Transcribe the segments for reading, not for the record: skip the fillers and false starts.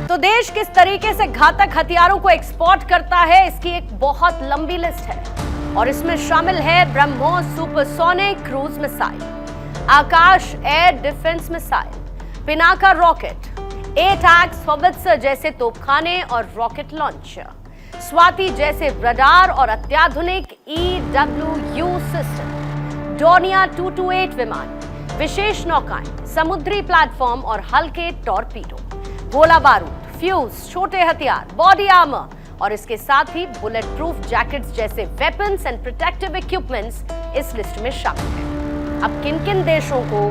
तो देश किस तरीके से घातक हथियारों को एक्सपोर्ट करता है, इसकी एक बहुत लंबी लिस्ट है और इसमें शामिल है BrahMos supersonic cruise missile, Akash air defence missile, Pinaka rocket, ATAGS howitzer जैसे तोपखाने और रॉकेट लॉन्चर, स्वाति जैसे रडार और अत्याधुनिक EW सिस्टम, डोनिया 228 विमान, विशेष नौकाएं, समुद्री प्लेटफॉर्म और हल्के टॉर्पीडो, गोला बारूद, फ्यूज, छोटे हथियार, बॉडी आर्मर और इसके साथ ही बुलेट प्रूफ जैकेट्स जैसे वेपन्स एंड प्रोटेक्टिव इक्विपमेंट्स इस लिस्ट में शामिल हैं। अब किन किन देशों को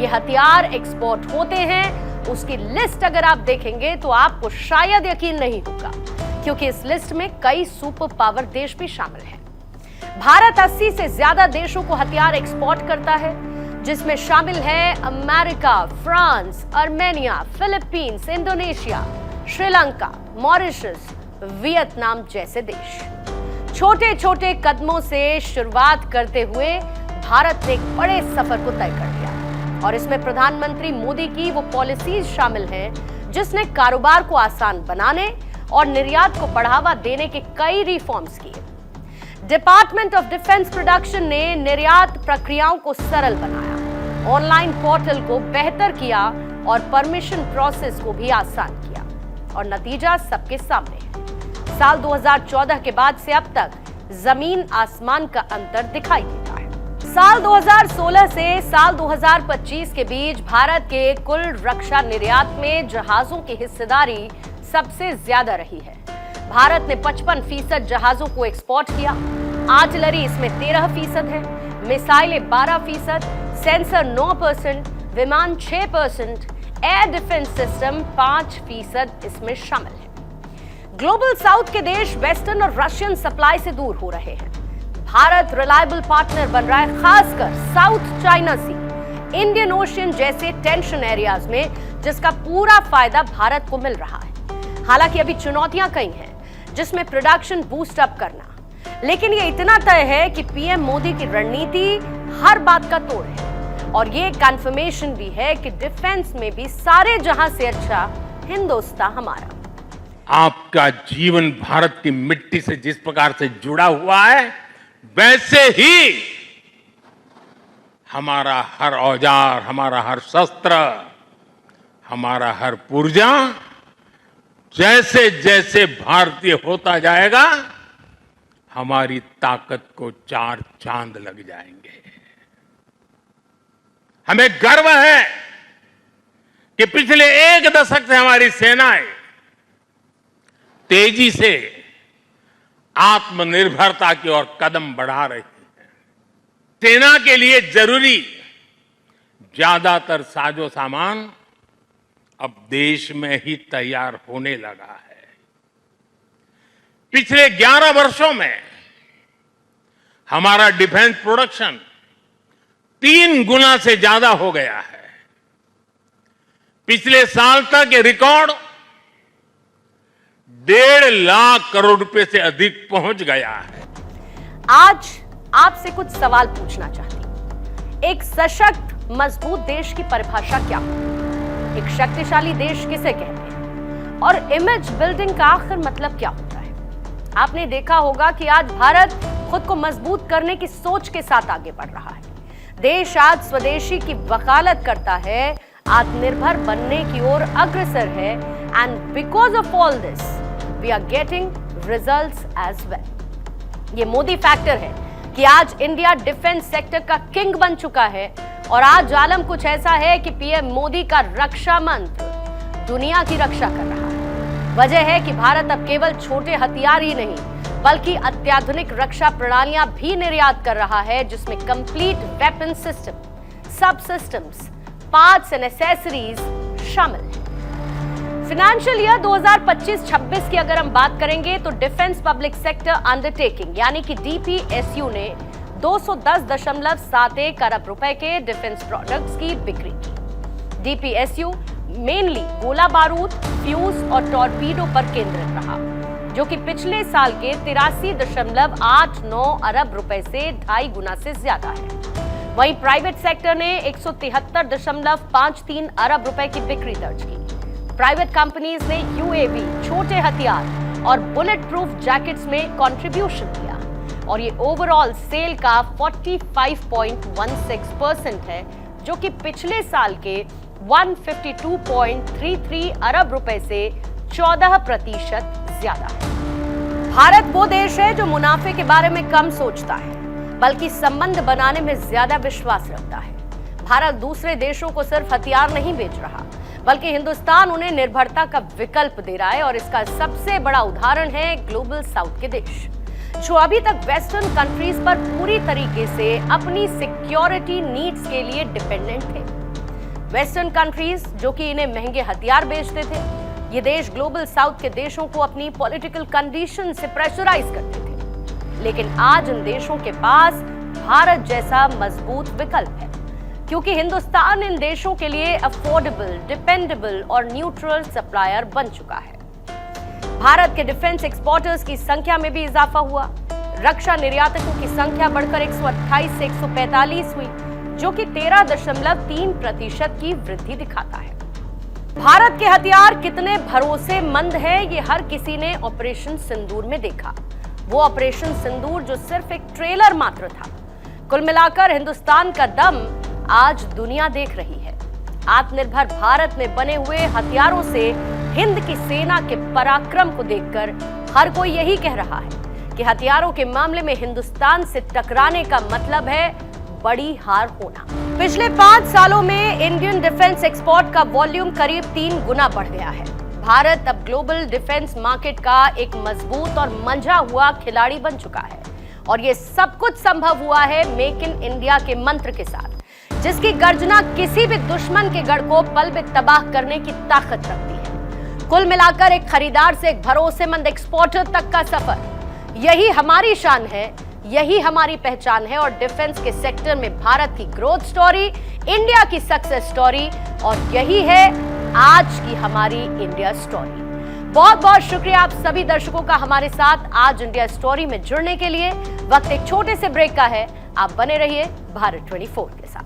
ये हथियार एक्सपोर्ट होते हैं, उसकी लिस्ट अगर आप देखेंगे तो आपको शायद यकीन नहीं होगा, क्योंकि इस लिस्ट में कई सुपर पावर देश भी शामिल हैं। भारत 80 से ज्यादा देशों को हथियार एक्सपोर्ट करता है, जिसमें शामिल है America, France, Armenia, Philippines, Indonesia, Sri Lanka, Mauritius, Vietnam जैसे देश। छोटे छोटे कदमों से शुरुआत करते हुए भारत ने एक बड़े सफर को तय कर लिया और इसमें प्रधानमंत्री मोदी की वो पॉलिसीज शामिल हैं जिसने कारोबार को आसान बनाने और निर्यात को बढ़ावा देने के कई रिफॉर्म्स किए। डिपार्टमेंट ऑफ डिफेंस प्रोडक्शन ने निर्यात प्रक्रियाओं को सरल बनाया, ऑनलाइन पोर्टल को बेहतर किया और परमिशन प्रोसेस को भी आसान किया और नतीजा सबके सामने है। साल 2014 के बाद से अब तक जमीन आसमान का अंतर दिखाई देता है। साल 2016 से साल 2025 के बीच भारत के कुल रक्षा निर्यात में जहाजों की हिस्सेदारी सबसे ज्यादा रही है। भारत ने 55% जहाजों को एक्सपोर्ट किया, आर्टिलरी इसमें 13% है, मिसाइलें 12%, सेंसर 9%, विमान 6%, एयर डिफेंस सिस्टम 5% इसमें शामिल है। ग्लोबल साउथ के देश वेस्टर्न और रशियन सप्लाई से दूर हो रहे हैं। भारत रिलायबल पार्टनर बन रहा है, खासकर साउथ चाइना सी, इंडियन ओशियन जैसे टेंशन एरियाज में, जिसका पूरा फायदा भारत को मिल रहा है। हालांकि अभी चुनौतियां कई हैं, जिसमें प्रोडक्शन बूस्ट अप करना, लेकिन ये इतना तय है कि पीएम मोदी की रणनीति हर बात का तोड़ है और ये कंफर्मेशन भी है कि डिफेंस में भी सारे जहां से अच्छा हिंदुस्तान हमारा। आपका जीवन भारत की मिट्टी से जिस प्रकार से जुड़ा हुआ है, वैसे ही हमारा हर औजार, हमारा हर शस्त्र, हमारा हर पुर्जा जैसे जैसे भारतीय होता जाएगा, हमारी ताकत को 4 चांद लग जाएंगे। हमें गर्व है कि पिछले 1 दशक से हमारी सेनाएं तेजी से आत्मनिर्भरता की ओर कदम बढ़ा रही है। सेना के लिए जरूरी ज्यादातर साजो सामान अब देश में ही तैयार होने लगा है। पिछले 11 वर्षों में हमारा डिफेंस प्रोडक्शन 3 गुना से ज्यादा हो गया है। पिछले साल तक ये रिकॉर्ड 1.5 लाख करोड़ रुपए से अधिक पहुंच गया है। आज आपसे कुछ सवाल पूछना चाहती हूं। एक सशक्त मजबूत देश की परिभाषा क्या है? एक शक्तिशाली देश किसे कहते हैं? और इमेज बिल्डिंग का आखिर मतलब क्या होता है? आपने देखा होगा कि आज भारत खुद को मजबूत करने की सोच के साथ आगे बढ़ रहा है। देश आज स्वदेशी की वकालत करता है, आत्मनिर्भर बनने की ओर अग्रसर है and because of all this we are getting results as well. ये मोदी फैक्टर है कि आज इंडिया डिफेंस सेक्टर का किंग बन चुका है और आज आलम कुछ ऐसा है कि पीएम मोदी का रक्षा मंत्र दुनिया की रक्षा कर रहा है। वजह है कि भारत अब केवल छोटे हथियार ही नहीं, बल्कि अत्याधुनिक रक्षा प्रणालियां भी निर्यात कर रहा है, जिसमें कंप्लीट वेपन सिस्टम, सब सिस्टम्स, पार्ट्स एंड एसेसरीज शामिल हैं। फाइनेंशियल ईयर 2025-26 की अगर हम बात करेंगे तो डिफेंस पब्लिक सेक्टर अंडरटेकिंग यानी कि DPSU ने 210.71 अरब रुपए के डिफेंस प्रोडक्ट्स की बिक्री की। DPSU मेनली गोला बारूद, फ्यूज और टॉर्पीडो पर केंद्रित रहा, जो कि पिछले साल के 83.89 अरब रुपए से 2.5 गुना से ज्यादा है। वहीं प्राइवेट सेक्टर ने 173.53 अरब रुपए की बिक्री दर्ज की। प्राइवेट कंपनीज ने यूएवी, छोटे हथियार और बुलेट प्रूफ जैकेट्स में कंट्रीब्यूशन किया और ये ओवरऑल सेल का 45.16% है, जो कि पिछले साल के 152.33 अरब रुपए से 14% ज्यादा है। भारत वो देश है जो मुनाफे के बारे में कम सोचता है, बल्कि संबंध बनाने में ज्यादा विश्वास रखता है। भारत दूसरे देशों को सिर्फ हथियार नहीं बेच रहा, बल्कि हिंदुस्तान उन्हें निर्भरता का विकल्प दे रहा है और इसका सबसे बड़ा उदाहरण है ग्लोबल साउथ के देश, जो अभी तक वेस्टर्न कंट्रीज पर पूरी तरीके से अपनी सिक्योरिटी नीड्स के लिए डिपेंडेंट थे। वेस्टर्न कंट्रीज जो कि इन्हें महंगे हथियार बेचते थे, ये देश ग्लोबल साउथ के देशों को अपनी पॉलिटिकल कंडीशन से प्रेशराइज करते थे। लेकिन आज इन देशों के पास भारत जैसा मजबूत विकल्प है, क्योंकि हिंदुस्तान इन देशों के लिए अफोर्डेबल, डिपेंडेबल और न्यूट्रल सप्लायर बन चुका है। भारत के डिफेंस एक्सपोर्टर्स की संख्या में भी इजाफा हुआ। रक्षा निर्यातकों की संख्या बढ़कर 128 से 145 हुई, जो कि 13.3% की वृद्धि दिखाता है। भारत के हथियार कितने भरोसेमंद है, ये हर किसी ने ऑपरेशन सिंदूर में देखा। वो ऑपरेशन सिंदूर जो सिर्फ एक ट्रेलर मात्र था। कुल मिलाकर हिंदुस्तान का दम आज दुनिया देख रही है। आत्मनिर्भर भारत में बने हुए हथियारों से हिंद की सेना के पराक्रम को देखकर हर कोई यही कह रहा है कि हथियारों के मामले में हिंदुस्तान से टकराने का मतलब है बड़ी हार होना। पिछले 5 सालों में इंडियन डिफेंस एक्सपोर्ट का वॉल्यूम करीब 3 गुना बढ़ गया है। भारत अब ग्लोबल डिफेंस मार्केट का एक मजबूत और मंझा हुआ खिलाड़ी बन चुका है और ये सब कुछ संभव हुआ है मेक इन इंडिया के मंत्र के साथ, जिसकी गर्जना किसी भी दुश्मन के गढ़ को पल में तबाह करने की ताकत रखती है। कुल मिलाकर एक खरीदार से एक भरोसेमंद एक्सपोर्टर तक का सफर, यही हमारी शान है, यही हमारी पहचान है और डिफेंस के सेक्टर में भारत की ग्रोथ स्टोरी, इंडिया की सक्सेस स्टोरी, और यही है आज की हमारी इंडिया स्टोरी। बहुत बहुत शुक्रिया आप सभी दर्शकों का हमारे साथ आज इंडिया स्टोरी में जुड़ने के लिए। वक्त एक छोटे से ब्रेक का है, आप बने रहिए भारत 24 के साथ।